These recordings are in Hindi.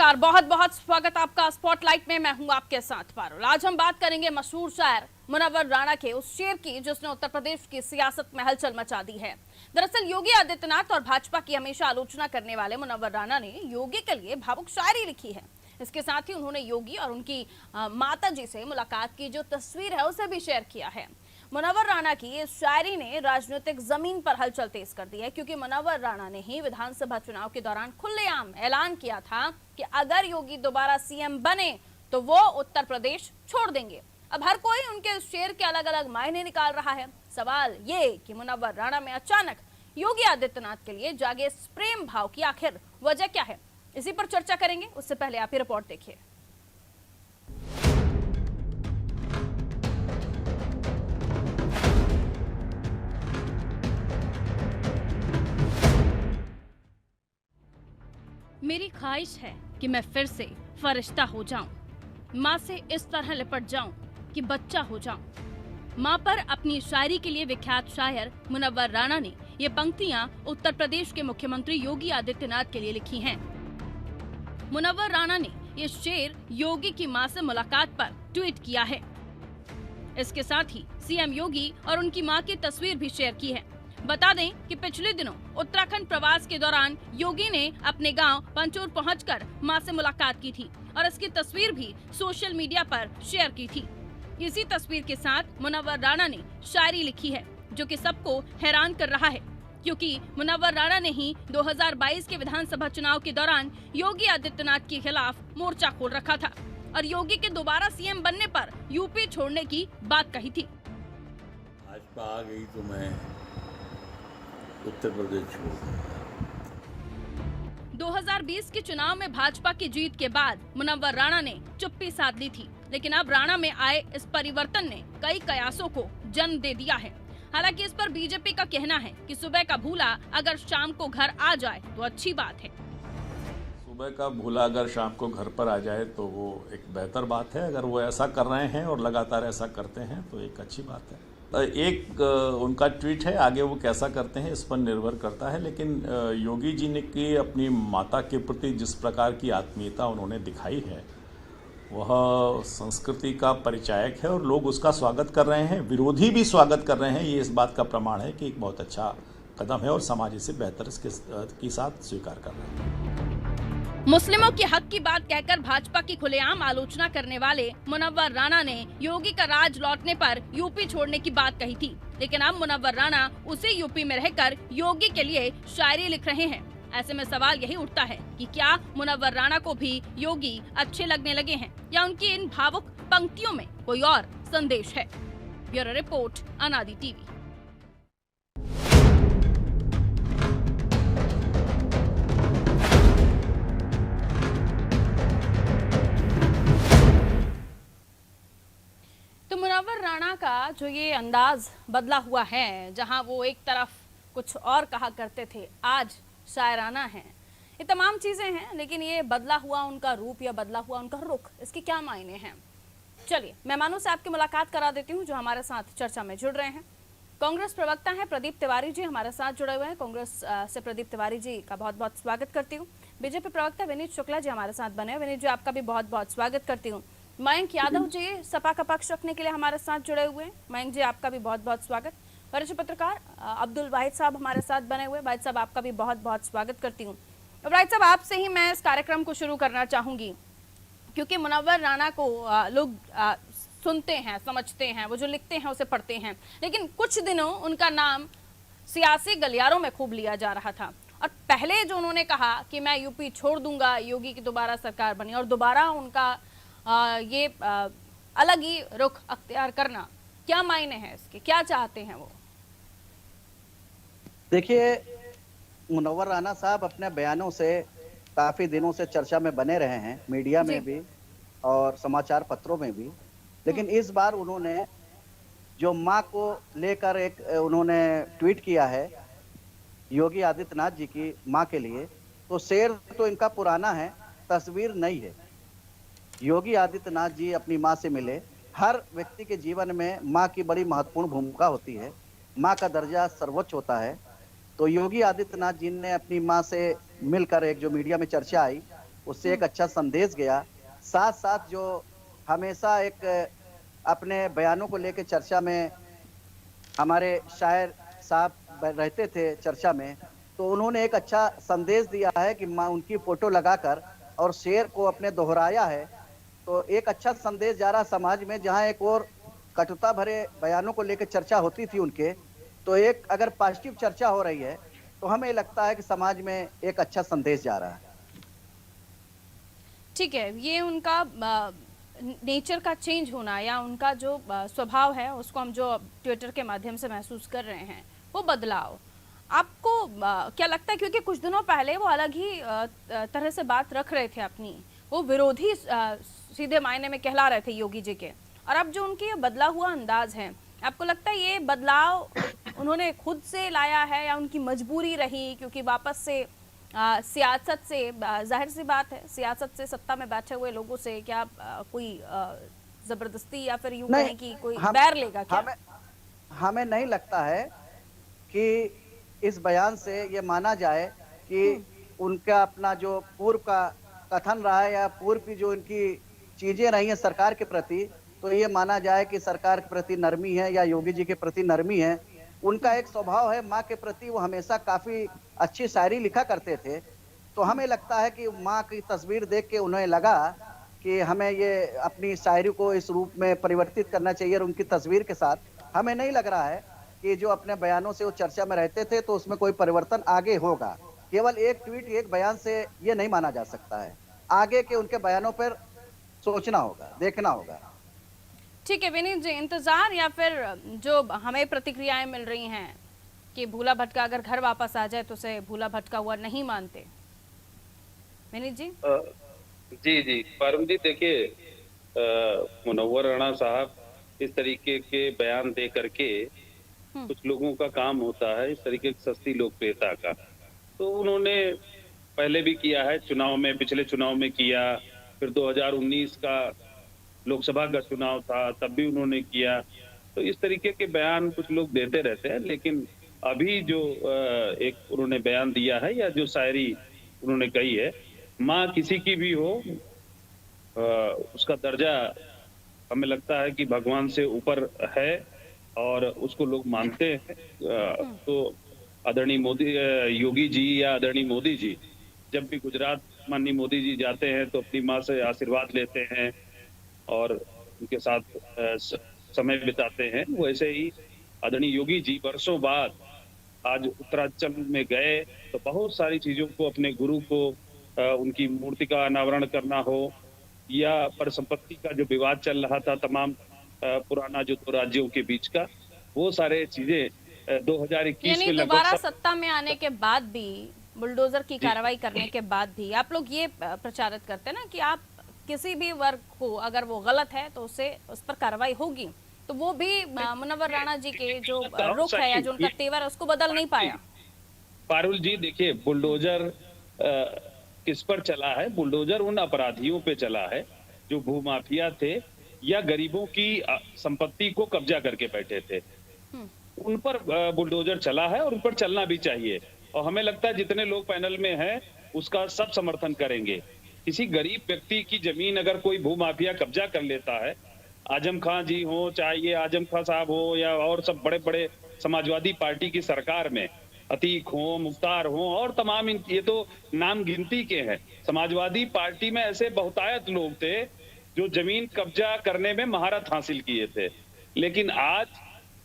नमस्कार, बहुत बहुत स्वागत आपका स्पॉटलाइट में। मैं हूं आपके साथ पारुल। आज हम बात करेंगे मशहूर शायर मुनव्वर राणा के उस शेर की जिसने उत्तर प्रदेश की सियासत में हलचल मचा दी है। दरअसल योगी आदित्यनाथ और भाजपा की हमेशा आलोचना करने वाले मुनव्वर राणा ने योगी के लिए भावुक शायरी लिखी है। इसके साथ ही उन्होंने योगी और उनकी माता जी से मुलाकात की जो तस्वीर है उसे भी शेयर किया है। मुनव्वर राणा की इस शायरी ने राजनीतिक जमीन पर हलचल तेज कर दी है, क्योंकि मुनव्वर राणा ने ही विधानसभा चुनाव के दौरान खुलेआम ऐलान किया था कि अगर योगी दोबारा सीएम बने तो वो उत्तर प्रदेश छोड़ देंगे। अब हर कोई उनके शेर के अलग अलग मायने निकाल रहा है। सवाल ये कि मुनव्वर राणा में अचानक योगी आदित्यनाथ के लिए जागे इस प्रेम भाव की आखिर वजह क्या है, इसी पर चर्चा करेंगे। उससे पहले आप ये रिपोर्ट देखिए। मेरी ख्वाहिश है कि मैं फिर से फरिश्ता हो जाऊं, माँ से इस तरह लिपट जाऊं कि बच्चा हो जाऊं। माँ पर अपनी शायरी के लिए विख्यात शायर मुनव्वर राणा ने ये पंक्तियां उत्तर प्रदेश के मुख्यमंत्री योगी आदित्यनाथ के लिए लिखी हैं। मुनव्वर राणा ने ये शेर योगी की माँ से मुलाकात पर ट्वीट किया है। इसके साथ ही सीएम योगी और उनकी माँ की तस्वीर भी शेयर की है। बता दें कि पिछले दिनों उत्तराखंड प्रवास के दौरान योगी ने अपने गांव पंचोर पहुंचकर मां से मुलाकात की थी और इसकी तस्वीर भी सोशल मीडिया पर शेयर की थी। इसी तस्वीर के साथ मुनव्वर राणा ने शायरी लिखी है, जो कि सबको हैरान कर रहा है, क्योंकि मुनव्वर राणा ने ही 2022 के विधानसभा चुनाव के दौरान योगी आदित्यनाथ के खिलाफ मोर्चा खोल रखा था और योगी के दोबारा सीएम बनने पर यूपी छोड़ने की बात कही थी। भाजपा आ गई तो मैं उत्तर प्रदेश छोड़ दूंगा। 2020 के चुनाव में भाजपा की जीत के बाद मुनव्वर राणा ने चुप्पी साध ली थी, लेकिन अब राणा में आए इस परिवर्तन ने कई कयासों को जन्म दे दिया है। हालांकि इस पर बीजेपी का कहना है कि सुबह का भूला अगर शाम को घर आ जाए तो अच्छी बात है। सुबह का भूला अगर शाम को घर पर आ जाए तो वो एक बेहतर बात है। अगर वो ऐसा कर रहे हैं और लगातार ऐसा करते हैं तो एक अच्छी बात है। एक उनका ट्वीट है, आगे वो कैसा करते हैं इस पर निर्भर करता है। लेकिन योगी जी ने की अपनी माता के प्रति जिस प्रकार की आत्मीयता उन्होंने दिखाई है वह संस्कृति का परिचायक है और लोग उसका स्वागत कर रहे हैं, विरोधी भी स्वागत कर रहे हैं। ये इस बात का प्रमाण है कि एक बहुत अच्छा कदम है और समाज इसे बेहतर के साथ स्वीकार कर रहे हैं। मुस्लिमों के हक की बात कहकर भाजपा की खुलेआम आलोचना करने वाले मुनव्वर राणा ने योगी का राज लौटने पर यूपी छोड़ने की बात कही थी, लेकिन अब मुनव्वर राणा उसी यूपी में रहकर योगी के लिए शायरी लिख रहे हैं। ऐसे में सवाल यही उठता है कि क्या मुनव्वर राणा को भी योगी अच्छे लगने लगे हैं या उनकी इन भावुक पंक्तियों में कोई और संदेश है। ब्यूरो रिपोर्ट, अनादि टीवी। मुनव्वर राणा का जो ये अंदाज बदला हुआ है, जहां वो एक तरफ कुछ और कहा करते थे, आज शायराना है, ये तमाम चीजें हैं। लेकिन ये बदला हुआ उनका रूप या बदला हुआ उनका रुख, इसके क्या मायने हैं? चलिए मेहमानों से आपकी मुलाकात करा देती हूँ जो हमारे साथ चर्चा में जुड़ रहे हैं। कांग्रेस प्रवक्ता हैं प्रदीप तिवारी जी हमारे साथ जुड़े हुए हैं। कांग्रेस से प्रदीप तिवारी जी का बहुत बहुत स्वागत करती हूँ। बीजेपी प्रवक्ता विनीत शुक्ला जी हमारे साथ बने। विनीत जी, आपका भी बहुत बहुत स्वागत करती हूँ। मयंक यादव जी सपा का पक्ष रखने के लिए हमारे साथ जुड़े हुए हैं। मयंक जी, आपका भी बहुत बहुत स्वागत। वरिष्ठ पत्रकार अब्दुल वाहिद साहब हमारे साथ बने हुए। वाहिद साहब, आपका भी बहुत बहुत स्वागत करती हूँ। वाहिद साहब, आपसे ही मैं इस कार्यक्रम को शुरू करना चाहूंगी, क्योंकि मुनव्वर राणा को लोग सुनते हैं, समझते हैं, वो जो लिखते हैं उसे पढ़ते हैं, लेकिन कुछ दिनों उनका नाम सियासी गलियारों में खूब लिया जा रहा था। और पहले जो उन्होंने कहा कि मैं यूपी छोड़ दूंगा योगी की दोबारा सरकार बनी, और दोबारा उनका ये अलग ही रुख अख्तियार करना, क्या मायने हैं इसके, क्या चाहते हैं वो? देखिए, मुनव्वर राणा साहब अपने बयानों से काफी दिनों से चर्चा में बने रहे हैं, मीडिया में भी और समाचार पत्रों में भी। लेकिन इस बार उन्होंने जो मां को लेकर एक उन्होंने ट्वीट किया है योगी आदित्यनाथ जी की मां के लिए, तो शेर तो इनका पुराना है, तस्वीर नई है। योगी आदित्यनाथ जी अपनी मां से मिले। हर व्यक्ति के जीवन में मां की बड़ी महत्वपूर्ण भूमिका होती है, मां का दर्जा सर्वोच्च होता है। तो योगी आदित्यनाथ जी ने अपनी मां से मिलकर एक जो मीडिया में चर्चा आई उससे एक अच्छा संदेश गया। साथ साथ जो हमेशा एक अपने बयानों को लेकर चर्चा में हमारे शायर साहब रहते थे चर्चा में, तो उन्होंने एक अच्छा संदेश दिया है कि माँ उनकी फोटो लगाकर और शेर को अपने दोहराया है। तो एक अच्छा संदेश जा रहा समाज में, जहाँ एक और कटुता भरे बयानों को लेकर चर्चा होती थी उनके, तो एक अगर पॉजिटिव चर्चा हो रही है तो हमें लगता है कि समाज में एक अच्छा संदेश जा रहा है। ठीक है, ये उनका नेचर का चेंज होना या उनका जो स्वभाव है उसको हम जो ट्विटर के माध्यम से महसूस कर रहे हैं, वो बदलाव आपको क्या लगता है? क्योंकि कुछ दिनों पहले वो अलग ही तरह से बात रख रहे थे अपनी, वो विरोधी सीधे मायने में कहला रहे थे योगी जी के, और अब जो उनकी ये बदला हुआ अंदाज है, आपको लगता है ये बदलाव उन्होंने खुद से लाया है या उनकी मजबूरी रही? क्योंकि वापस से सियासत से, जाहिर सी बात है, सियासत से, सत्ता में बैठे हुए लोगों से क्या कोई जबरदस्ती या फिर यूं कहें कि कोई बैर लेगा क्या? हमें नहीं लगता है कि इस बयान से ये माना जाए कि उनका अपना जो पूर्व का कथन रहा है या पूर्व की जो इनकी चीजें रही हैं सरकार के प्रति, तो ये माना जाए कि सरकार के प्रति नरमी है या योगी जी के प्रति नरमी है। उनका एक स्वभाव है, माँ के प्रति वो हमेशा काफी अच्छी शायरी लिखा करते थे। तो हमें लगता है कि माँ की तस्वीर देख के उन्हें लगा कि हमें ये अपनी शायरी को इस रूप में परिवर्तित करना चाहिए, और उनकी तस्वीर के साथ हमें नहीं लग रहा है कि जो अपने बयानों से वो चर्चा में रहते थे तो उसमें कोई परिवर्तन आगे होगा। केवल एक ट्वीट, एक बयान से ये नहीं माना जा सकता है, आगे के उनके बयानों पर सोचना होगा, देखना होगा। ठीक है विनीत जी, इंतजार या फिर जो हमें प्रतिक्रियाएं मिल रही हैं कि भूला भटका अगर घर वापस आ जाए तो उसे भूला भटका हुआ नहीं मानते, विनीत जी? जी जी पारुल जी, देखिए मुनव्वर राणा साहब इस तरीके के बयान दे करके कुछ लोगों का काम होता है इस तरीके की सस्ती लोकप्रियता का। तो उन्होंने पहले भी किया है, चुनाव में, पिछले चुनाव में किया, फिर 2019 का लोकसभा का चुनाव था तब भी उन्होंने किया। तो इस तरीके के बयान कुछ लोग देते रहते हैं, लेकिन अभी जो एक उन्होंने बयान दिया है या जो शायरी उन्होंने कही है, माँ किसी की भी हो, उसका दर्जा हमें लगता है कि भगवान से ऊपर है और उसको लोग मानते हैं। तो आदरणीय मोदी, योगी जी या आदरणीय मोदी जी जब भी गुजरात माननीय मोदी जी जाते हैं तो अपनी माँ से आशीर्वाद लेते हैं और उनके साथ समय बिताते हैं। वैसे ही आदरणीय योगी जी वर्षों बाद आज उत्तरांचल में गए तो बहुत सारी चीजों को, अपने गुरु को, उनकी मूर्ति का अनावरण करना हो या परिसंपत्ति का जो विवाद चल रहा था तमाम पुराना जो दो राज्यों के बीच का, वो सारे चीजें 2021 में दोबारा सत्ता में आने के बाद भी, बुलडोजर की कार्रवाई करने के बाद भी आप लोग ये प्रचारित करते हैं ना कि आप किसी भी वर्ग को अगर वो गलत है तो उस पर कार्रवाई होगी, तो वो भी मुनव्वर राणा जी के जो रुख है या जो उनका तेवर है उसको बदल नहीं पाया। पारुल जी देखिए, बुलडोजर किस पर चला है? बुलडोजर उन अपराधियों पे चला है जो भूमाफिया थे या गरीबों की संपत्ति को कब्जा करके बैठे थे, उन पर बुलडोजर चला है और उन पर चलना भी चाहिए। और हमें लगता है जितने लोग पैनल में हैं उसका सब समर्थन करेंगे। किसी गरीब व्यक्ति की जमीन अगर कोई भूमाफिया कब्जा कर लेता है, आजम खान जी हो, चाहे ये आजम खान साहब हो या और सब बड़े बड़े समाजवादी पार्टी की सरकार में अतीक हो, मुख्तार हो और तमाम ये तो नाम गिनती के हैं। समाजवादी पार्टी में ऐसे बहुतायत लोग थे जो जमीन कब्जा करने में महारत हासिल किए थे, लेकिन आज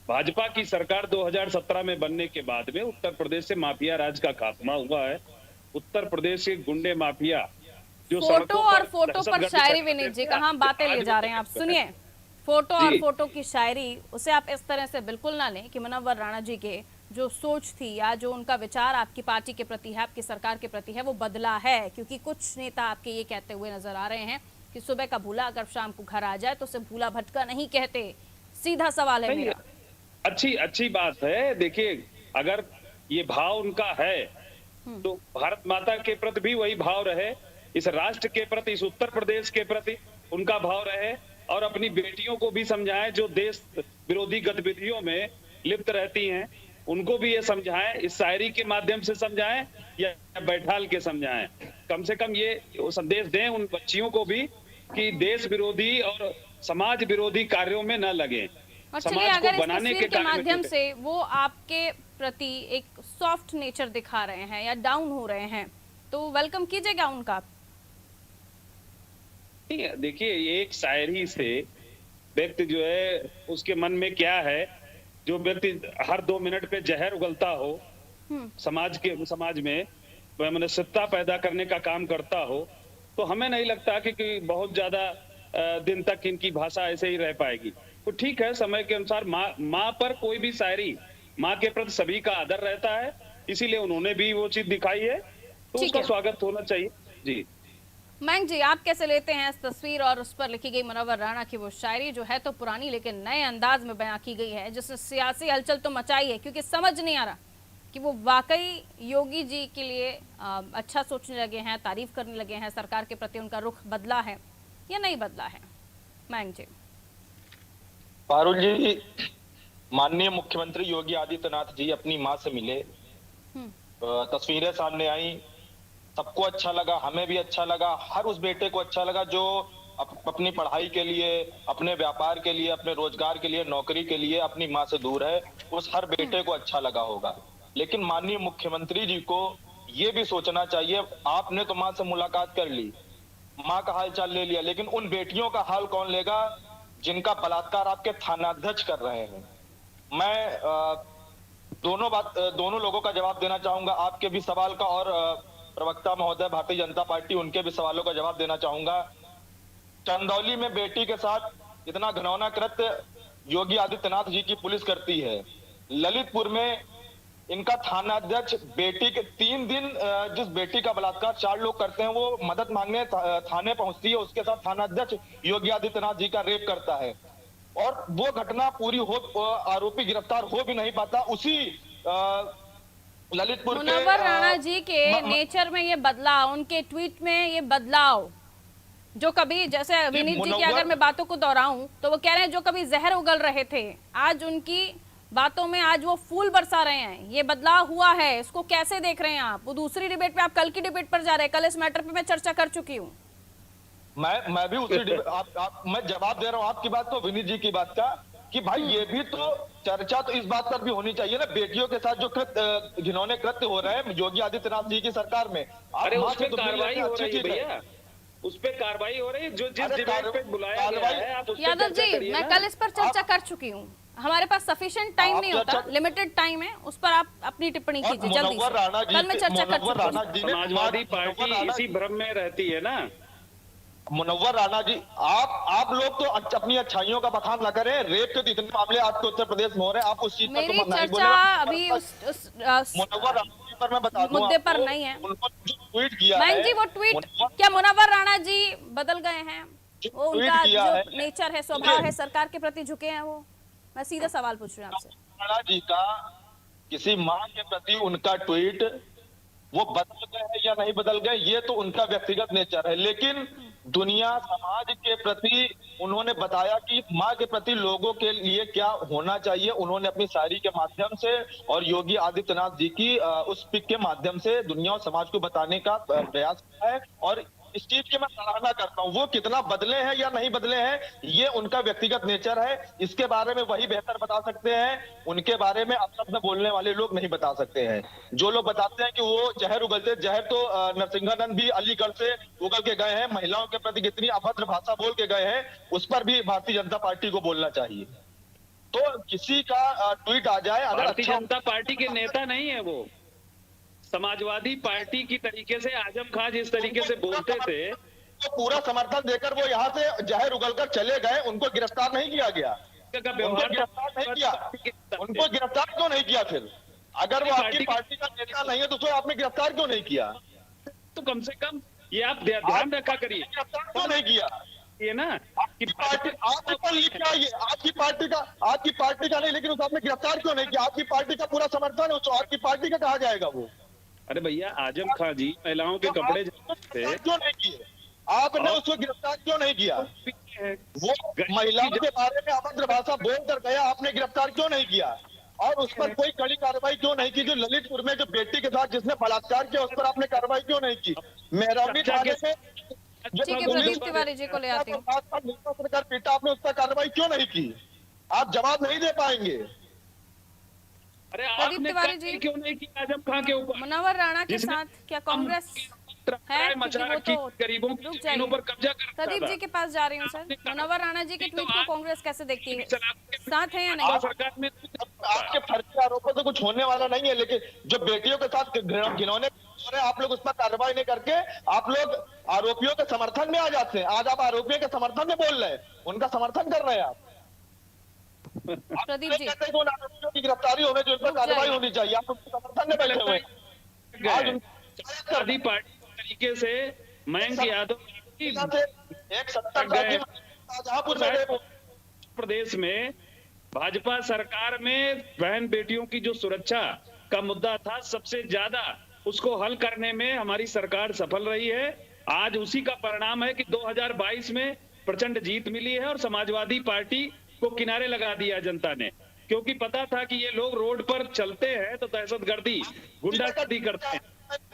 भाजपा की सरकार 2017 में बनने के बाद में उत्तर प्रदेश से माफिया राज का खात्मा हुआ है। उत्तर प्रदेश के गुंडे माफिया जो फोटो पर शायरी, विनीत जी कहाँ बातें ले जा रहे हैं आप, सुनिए। फोटो और फोटो की शायरी, उसे आप इस तरह से बिल्कुल ना लें कि मुनव्वर राणा जी के जो सोच थी या जो उनका विचार आपकी पार्टी के प्रति है, आपकी सरकार के प्रति है, वो बदला है। क्योंकि कुछ नेता आपके ये कहते हुए नजर आ रहे हैं कि सुबह का भूला अगर शाम को घर आ जाए तो उसे भूला भटका नहीं कहते। सीधा सवाल है मेरा। अच्छी बात है। देखिए, अगर ये भाव उनका है तो भारत माता के प्रति भी वही भाव रहे, इस राष्ट्र के प्रति, इस उत्तर प्रदेश के प्रति उनका भाव रहे, और अपनी बेटियों को भी समझाएं जो देश विरोधी गतिविधियों में लिप्त रहती हैं, उनको भी ये समझाएं, इस शायरी के माध्यम से समझाएं या बैठाल के समझाएं। कम से कम ये संदेश दें उन बच्चियों को भी कि देश विरोधी और समाज विरोधी कार्यों में न लगे। और चलिए, अगर इस तस्वीर के माध्यम से वो आपके प्रति एक सॉफ्ट नेचर दिखा रहे हैं या डाउन हो रहे हैं, तो वेलकम कीजिएगा उनका। देखिए, एक शायरी से व्यक्ति जो है उसके मन में क्या है, जो व्यक्ति हर 2 मिनट पे जहर उगलता हो, समाज में वैमनस्यता पैदा करने का काम करता हो, तो हमें नहीं लगता कि बहुत ज्यादा दिन तक इनकी भाषा ऐसे ही रह पाएगी। तो ठीक है, समय के अनुसार माँ पर कोई भी शायरी, माँ के प्रति सभी का आदर रहता है, इसीलिए उन्होंने भी वो चीज दिखाई है, तो उसका स्वागत होना चाहिए। जी मयंक जी, आप कैसे लेते हैं इस तस्वीर और उस पर लिखी गई मुनव्वर राणा की वो शायरी, जो है तो पुरानी लेकिन नए अंदाज में बयां की गई है, जिसने सियासी हलचल तो मचाई है, क्योंकि समझ नहीं आ रहा कि वो वाकई योगी जी के लिए अच्छा सोचने लगे हैं, तारीफ करने लगे हैं, सरकार के प्रति उनका रुख बदला है या नहीं बदला है। मयंक जी। पारुल जी, माननीय मुख्यमंत्री योगी आदित्यनाथ जी अपनी माँ से मिले, तस्वीरें सामने आई, सबको अच्छा लगा, हमें भी अच्छा लगा, हर उस बेटे को अच्छा लगा जो अपनी पढ़ाई के लिए, अपने व्यापार के लिए, अपने रोजगार के लिए, नौकरी के लिए अपनी माँ से दूर है, उस हर बेटे को अच्छा लगा होगा। लेकिन माननीय मुख्यमंत्री जी को ये भी सोचना चाहिए, आपने तो माँ से मुलाकात कर ली, माँ का हाल चाल ले लिया, लेकिन उन बेटियों का हाल कौन लेगा जिनका बलात्कार आपके थानाध्यक्ष कर रहे हैं। मैं दोनों लोगों का जवाब देना चाहूंगा, आपके भी सवाल का और प्रवक्ता महोदय भारतीय जनता पार्टी उनके भी सवालों का जवाब देना चाहूंगा। चंदौली में बेटी के साथ इतना घिनौना कृत्य योगी आदित्यनाथ जी की पुलिस करती है। ललितपुर में इनका थानाध्यक्ष बेटी के 3 दिन जिस बेटी का बलात्कार 4 लोग करते हैं, वो मदद मांगने थाने पहुंचती है, उसके साथ थानाध्यक्ष योगी आदित्यनाथ जी का रेप करता है और वो घटना पूरी हो, आरोपी गिरफ्तार हो भी नहीं पाता। उसी ललितपुर के मुनव्वर राणा जी के नेचर में ये बदलाव, उनके ट्वीट में ये बदलाव, जो कभी, जैसे विनीत जी की अगर मैं बातों को दोहराऊं तो वो कह रहे हैं जो कभी जहर उगल रहे थे, आज उनकी बातों में आज वो फूल बरसा रहे हैं, ये बदलाव हुआ है। इसको कैसे देख रहे हैं आप? वो दूसरी डिबेट पे, आप कल की डिबेट पर जा रहे हैं, कल इस मैटर पे मैं चर्चा कर चुकी हूँ। मैं भी उसी मैं जवाब दे रहा हूँ आपकी बात को, विनीत जी की बात का, कि भाई ये भी तो चर्चा तो इस बात पर भी होनी चाहिए ना, बेटियों के साथ जो घिनौने कृत्य हो रहे हैं योगी आदित्यनाथ जी की सरकार में। अरे उस पे कार्रवाई हो रही है भैया, उस पे कार्रवाई हो रही है, जो जिस डिबेट पे बुलाया गया है आप उस पे यादव जी, मैं कल इस पर चर्चा कर चुकी हूँ, हमारे पास सफिशिएंट टाइम नहीं होता, लिमिटेड टाइम है, उस पर आप अपनी टिप्पणी कीजिए जल्दी से। कल मैं चर्चा कर चुकी हूँ। समाजवादी पार्टी इसी भ्रम में रहती है ना। मुनव्वर राणा जी, आप लोग तो अपनी अच्छाइयों का बखान न करें, रेप के तो इतने मामले आपके उत्तर प्रदेश में हो रहे हैं, आप उस चीज पर मेरी चर्चा अभी उस मुनव्वर राणा जी पर मैं बता दूं, मुद्दे पर नहीं है। ट्वीट किया मयंक जी, वो ट्वीट क्या मुनव्वर राणा जी बदल गए हैं? वो उनका जो नेचर है, स्वभाव है, सरकार के प्रति झुके हैं वो? मैं सीधा सवाल पूछ रही हूँ आपसे। राणा जी का किसी माँ के प्रति उनका ट्वीट, वो बदल गए हैं या नहीं बदल गए, ये तो उनका व्यक्तिगत नेचर है, लेकिन दुनिया समाज के प्रति उन्होंने बताया कि माँ के प्रति लोगों के लिए क्या होना चाहिए, उन्होंने अपनी शायरी के माध्यम से और योगी आदित्यनाथ जी की उस पिक के माध्यम से दुनिया और समाज को बताने का प्रयास किया है, और इस चीज की मैं सराहना करता हूँ। वो कितना बदले हैं या नहीं बदले हैं, ये उनका व्यक्तिगत नेचर है, इसके बारे में वही बेहतर बता सकते हैं, उनके बारे में अपशब्द में बोलने वाले लोग नहीं बता सकते हैं। जो लोग बताते हैं कि वो जहर उगलते, जहर तो नरसिंहानंद भी अलीगढ़ से उगल के गए हैं, महिलाओं के प्रति कितनी अभद्र भाषा बोल के गए हैं, उस पर भी भारतीय जनता पार्टी को बोलना चाहिए। तो किसी का ट्वीट आ जाए, अगर भारतीय जनता पार्टी के नेता नहीं है वो, समाजवादी पार्टी की तरीके से आजम खान जिस तरीके से बोलते थे, तो पूरा समर्थन देकर वो यहाँ से जहर उगलकर चले गए, उनको गिरफ्तार नहीं किया गया, गिरफ्तार नहीं किया, उनको गिरफ्तार क्यों नहीं किया? फिर अगर वो आपकी पार्टी का नेता नहीं है तो उसको आपने गिरफ्तार क्यों नहीं किया? तो कम से कम ये आप ध्यान रखा करिए, गिरफ्तार क्यों नहीं किया? ये ना आपकी पार्टी, आप ऊपर लिख के आइए, आपकी पार्टी का नहीं, लेकिन उस आपने गिरफ्तार क्यों नहीं किया? आपकी पार्टी का पूरा समर्थन है उसको, आपकी पार्टी का कहा जाएगा वो? अरे भैया, आजम खान जी महिलाओं के कपड़े थे, क्यों नहीं किए? आपने उसको गिरफ्तार क्यों नहीं किया? वो महिलाओं के बारे में अभद्र भाषा बोल कर गया, आपने गिरफ्तार क्यों नहीं किया? और उस पर कोई कड़ी कार्रवाई क्यों नहीं की? जो ललितपुर में जो बेटी के साथ जिसने बलात्कार किया उस पर आपने कार्रवाई क्यों नहीं की? मेहरौनी थाने में ठीक है, प्रदीप तिवारी जी को ले आती हूँ। कर पीटा, आपने उस पर कार्रवाई क्यों नहीं की? आप जवाब नहीं दे पाएंगे। अरे प्रदीप आपने तिवारी जी, क्यों नहीं किया आजम खां के ऊपर? मुनव्वर राणा के जिसने साथ क्या कांग्रेस है? मचा क्योंकि वो रखी, तो गरीबों की रुक जमीनों पर जाइए, कब्जा कर प्रदीप जी के पास जा रही हूँ सर। मुनव्वर राणा जी के ट्वीट को कांग्रेस कैसे देखती है? साथ है या नहीं? सरकार में आपके फर्जी आरोपों से कुछ होने वाला नहीं है, लेकिन जो बेटियों के साथ घिनौने आप लोग उस पर कार्रवाई नहीं करके आप लोग आरोपियों के समर्थन में आ जाते हैं। आज आप आरोपियों के समर्थन में बोल रहे हैं, उनका समर्थन कर रहे हैं आप। प्रदीप जी, कहते हैं कि उन आरोपियों की गिरफ्तारी होने जो उन पर कार्रवाई होनी चाहिए, आप उनके समर्थन में बैठे हुए हैं। आज समाजवादी पार्टी तरीके से मयंक यादव एक 70 शाहजहांपुर में गए, प्रदेश में भाजपा सरकार में बहन बेटियों की जो सुरक्षा का मुद्दा था, सबसे ज्यादा उसको हल करने में हमारी सरकार सफल रही है। आज उसी का परिणाम है कि 2022 में प्रचंड जीत मिली है और समाजवादी पार्टी को किनारे लगा दिया जनता ने, क्योंकि पता था कि ये लोग रोड पर चलते हैं तो दहशतगर्दी, गुंडागर्दी करते हैं।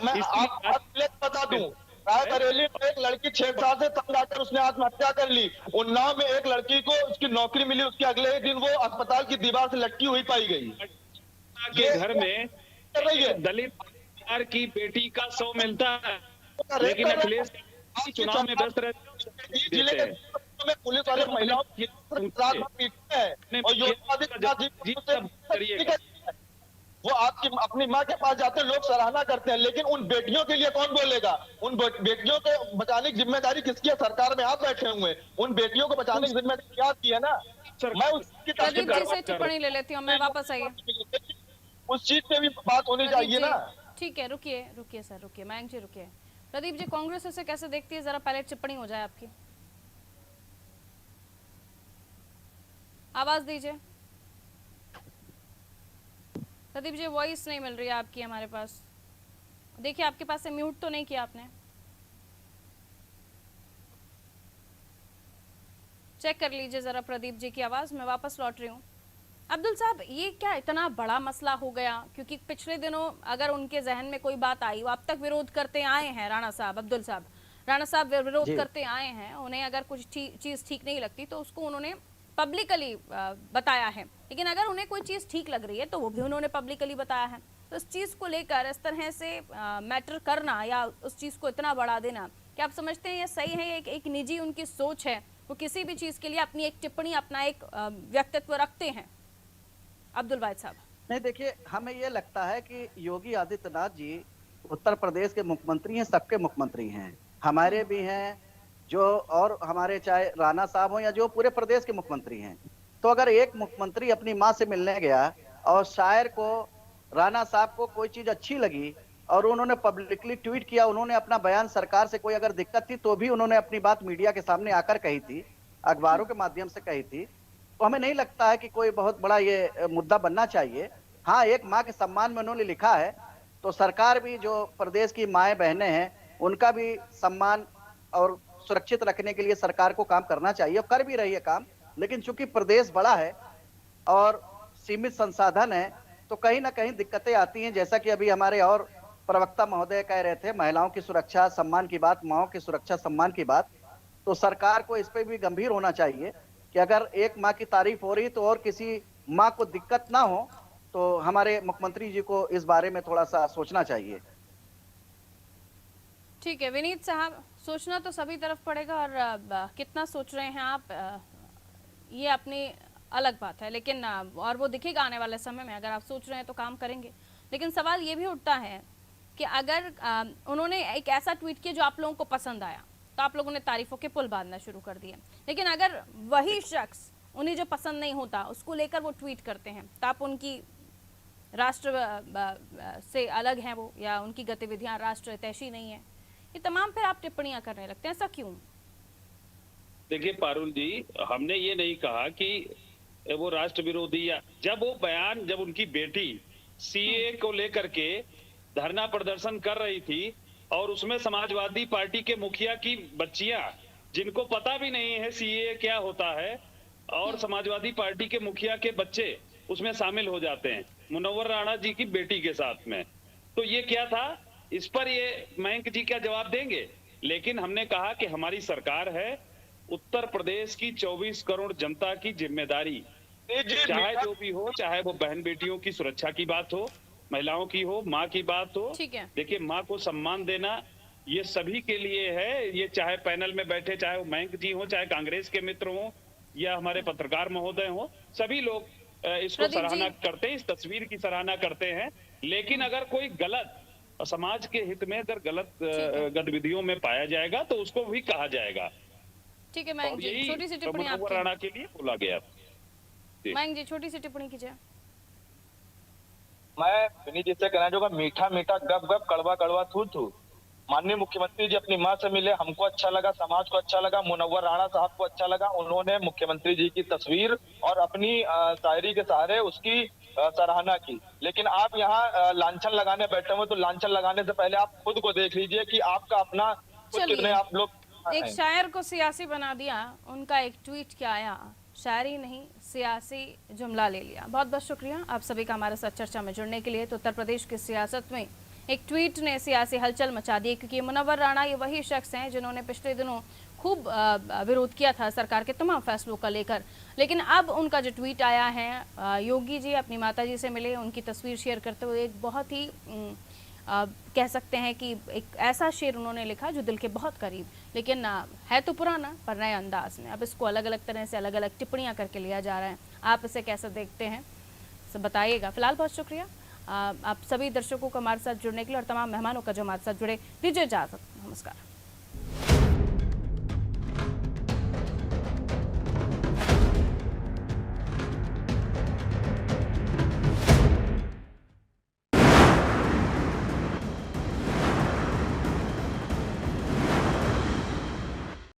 मैं आप बता दूं, रायबरेली में एक लड़की 6 साल से तंग आकर उसने आत्महत्या कर ली। उन्नाव में एक लड़की को उसकी नौकरी मिली, उसके अगले ही दिन वो अस्पताल की दीवार से लटकी हुई पाई गई। के घर में दलित परिवार की बेटी का शव मिलता है, लेकिन अखिलेश चुनाव में व्यस्त रहते हैं। में पुलिस वाले महिलाओं की रात भर पीटते हैं और योगी आदित्यनाथ जी वो आपकी अपनी माँ के पास जाते हैं, लोग सराहना करते हैं, लेकिन उन बेटियों के लिए कौन बोलेगा? उन बेटियों के बचाने की जिम्मेदारी किसकी है? सरकार में आप बैठे हुए हैं, उन बेटियों को बचाने की जिम्मेदारी आपकी है ना। मैं उसकी प्रदीप जी से टिप्पणी ले लेती हूँ मैं, वापस आइए। उस चीज पे भी बात होनी चाहिए ना। ठीक है, रुकिए रुकिए सर, रुकिए मयंक जी, रुकिए। प्रदीप जी, कांग्रेस इसे कैसे देखती है? जरा पहले टिप्पणी हो जाए आपकी, आवाज दीजिए। प्रदीप जी, वॉइस नहीं मिल रही है आपकी हमारे पास। देखिए आपके पास से म्यूट तो नहीं किया आपने, चेक कर लीजिए जरा प्रदीप जी की आवाज। मैं वापस लौट रही हूँ। अब्दुल साहब, ये क्या इतना बड़ा मसला हो गया? क्योंकि पिछले दिनों अगर उनके जहन में कोई बात आई, वो अब तक विरोध करते आए हैं। राणा साहब, अब्दुल साहब, राणा साहब विरोध करते आए हैं। उन्हें अगर कुछ चीज ठीक नहीं लगती तो उसको उन्होंने पब्लिकली बताया है, लेकिन अगर उन्हें कोई चीज ठीक लग रही है तो वो भी उन्होंने पब्लिकली बताया है। तो इस चीज को लेकर इस तरह से मैटर करना या उस चीज को इतना बढ़ा देना, क्या आप समझते हैं ये सही है? एक निजी उनकी सोच है, वो किसी भी चीज के लिए अपनी एक टिप्पणी, अपना एक व्यक्तित्व रखते हैं। अब्दुल वाहिद साहब, नहीं, देखिए, हमें ये लगता है कि योगी आदित्यनाथ जी उत्तर प्रदेश के मुख्यमंत्री हैं, सबके मुख्यमंत्री हैं, हमारे भी हैं जो, और हमारे चाहे राणा साहब हो या जो पूरे प्रदेश के मुख्यमंत्री हैं। तो अगर एक मुख्यमंत्री अपनी माँ से मिलने गया और शायर को, राणा साहब को कोई चीज अच्छी लगी और उन्होंने पब्लिकली ट्वीट किया, उन्होंने अपना बयान, सरकार से कोई अगर दिक्कत थी तो भी उन्होंने अपनी बात मीडिया के सामने आकर कही थी, अखबारों के माध्यम से कही थी, तो हमें नहीं लगता है कि कोई बहुत बड़ा ये मुद्दा बनना चाहिए। हाँ, एक माँ के सम्मान में उन्होंने लिखा है, तो सरकार भी, जो प्रदेश की माएँ बहनें हैं, उनका भी सम्मान और सुरक्षित रखने के लिए सरकार को काम करना चाहिए, और कर भी रही है काम। लेकिन चूंकि प्रदेश बड़ा है और सीमित संसाधन है, तो कहीं ना कहीं दिक्कतें आती हैं। जैसा कि अभी हमारे और प्रवक्ता महोदय कह रहे थे, महिलाओं की सुरक्षा सम्मान की बात, माओं की सुरक्षा सम्मान की बात, तो सरकार को इस पे भी गंभीर होना चाहिए कि अगर एक माँ की तारीफ हो रही तो और किसी माँ को दिक्कत ना हो, तो हमारे मुख्यमंत्री जी को इस बारे में थोड़ा सा सोचना चाहिए। ठीक है विनीत साहब, सोचना तो सभी तरफ पड़ेगा, और कितना सोच रहे हैं आप ये अपनी अलग बात है, लेकिन और वो दिखेगा आने वाले समय में। अगर आप सोच रहे हैं तो काम करेंगे, लेकिन सवाल ये भी उठता है कि अगर उन्होंने एक ऐसा ट्वीट किया जो आप लोगों को पसंद आया तो आप लोगों ने तारीफों के पुल बांधना शुरू कर दिए, लेकिन अगर वही शख्स उन्हें जो पसंद नहीं होता उसको लेकर वो ट्वीट करते हैं तो आप उनकी राष्ट्र से अलग हैं वो, या उनकी गतिविधियां राष्ट्र हितैषी नहीं है, ये तमाम फिर आप टिप्पणियां करने लगते हैं। ऐसा क्यों? देखिए पारुल जी, हमने ये नहीं कहा कि वो राष्ट्र विरोधी, या जब वो बयान, जब उनकी बेटी सीए को लेकर के धरना प्रदर्शन कर रही थी और उसमें समाजवादी पार्टी के मुखिया की बच्चियां, जिनको पता भी नहीं है सीए क्या होता है, और समाजवादी पार्टी के मुखिया के बच्चे उसमें शामिल हो जाते हैं मुनव्वर राणा जी की बेटी के साथ में। तो ये क्या था, इस पर ये मयंक जी क्या जवाब देंगे। लेकिन हमने कहा कि हमारी सरकार है, उत्तर प्रदेश की 24 करोड़ जनता की जिम्मेदारी, चाहे जो भी हो, चाहे वो बहन बेटियों की सुरक्षा की बात हो, महिलाओं की हो, माँ की बात हो। ठीक है। देखिए, माँ को सम्मान देना ये सभी के लिए है। ये चाहे पैनल में बैठे, चाहे वो मयंक जी हो, चाहे कांग्रेस के मित्र हो या हमारे पत्रकार महोदय हो, सभी लोग इसको प्रदीप सराहना जी। करते हैं, इस तस्वीर की सराहना करते हैं। लेकिन अगर कोई गलत, समाज के हित में अगर गलत गतिविधियों में पाया जाएगा तो उसको भी कहा जाएगा। ठीक है मयंक और जी, यही छोटी सी टिप्पणी मुनव्वर आपकी। राणा के लिए बोला गया। मयंक जी, छोटी सी टिप्पणी कीजिए। मैं विनीत जी से कहना चाहूंगा, मीठा मीठा गप गप, कड़वा कड़वा थू थू। माननीय मुख्यमंत्री जी अपनी मां से मिले, हमको अच्छा लगा, समाज को अच्छा लगा, मुनव्वर राणा साहब को अच्छा लगा। उन्होंने मुख्यमंत्री जी की तस्वीर और अपनी शायरी के सहारे उसकी सराहना की। लेकिन आप यहाँ लांछन लगाने बैठे हुए, तो लांछन लगाने से पहले आप खुद को देख लीजिए कि आपका अपना कुछ कितने आप लोग एक शायर को सियासी बना दिया, उनका एक ट्वीट क्या आया, शायरी नहीं सियासी जुमला ले लिया। बहुत बहुत शुक्रिया आप सभी का हमारे साथ चर्चा में जुड़ने के लिए। तो उत्तर प्रदेश की सियासत में एक ट्वीट ने सियासी हलचल मचा दी, क्योंकि मुनव्वर राणा ये वही शख्स हैं जिन्होंने पिछले दिनों खूब विरोध किया था सरकार के तमाम फैसलों का लेकर। लेकिन अब उनका जो ट्वीट आया है, योगी जी अपनी माता जी से मिले, उनकी तस्वीर शेयर करते हुए एक बहुत ही कह सकते हैं कि एक ऐसा शेर उन्होंने लिखा जो दिल के बहुत करीब, लेकिन है तो पुराना पर नए अंदाज में। अब इसको अलग अलग तरह से अलग अलग टिप्पणियां करके लिया जा रहा है। आप इसे कैसे देखते हैं सब बताइएगा। फिलहाल बहुत शुक्रिया आप सभी दर्शकों को हमारे साथ जुड़ने के लिए और तमाम मेहमानों का जो हमारे साथ जुड़े। दीजिए इजाजत, नमस्कार।